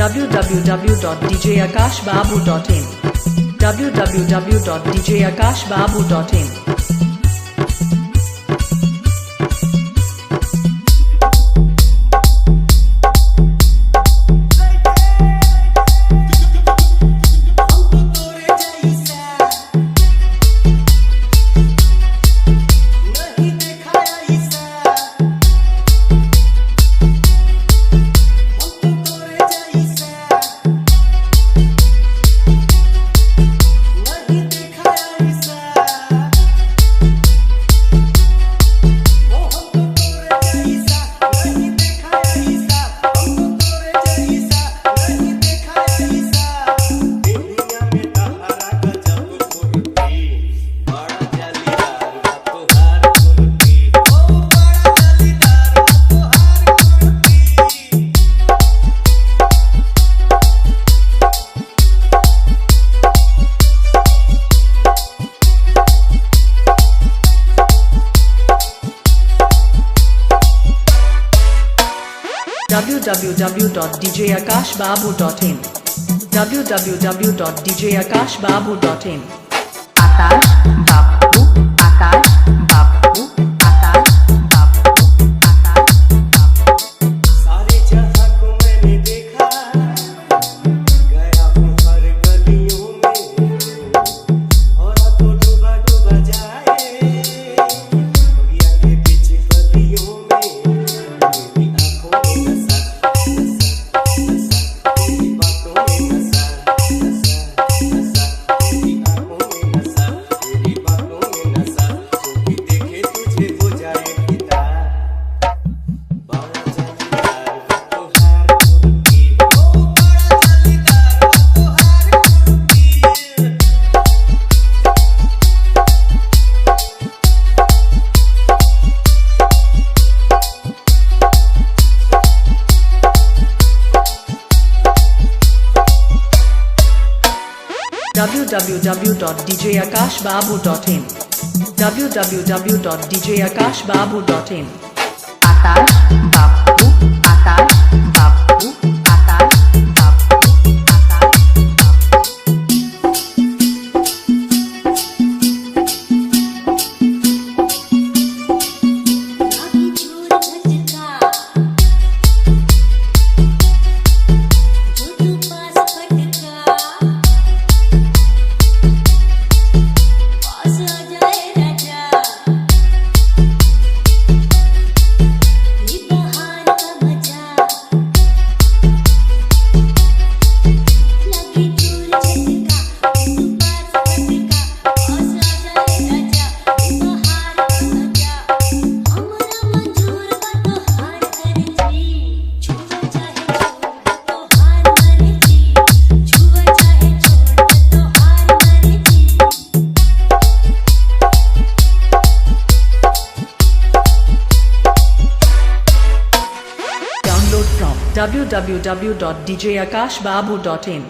www.djakashbabu.in www.djakashbabu.in www.djakashbabu.in www.djakashbabu.in आकाश बापू आकाश बापू आकाश बापू आकाश बापू सारे जहां को मैंने देखा गया हूँ हर गलियों में और तो डूबा डूबा जाए बगिया के बीच गलियों में मेरी आंखों में नशा नशा तेरी बातों में नशा नशा नशा तेरी आंखों में नशा तेरी बातों में नशा जो भी देखे तुझे हो जाए फिदा बड़ा जालीदार तोहार कुर्ती ओ बड़ा जालीदार तोहार कुर्ती www.djakashbabu.in www.djakashbabu.in आकाश बापू आकाश बापू आकाश बापू आकाश बापू आँखें छोड़ झटका जो तू पास फटका पास आ जाए राजा ये बहार का मजा लगी दूर झटका तू पास फटका पास आ जाए राजा ये बहार का मजा हमरा मंजूर बा तोहार अर्जी छुआ चाहे छोड़ तोहार मर्जी छुआ चाहे छोड़ तोहार मर्जी Download from www.djakashbabu.in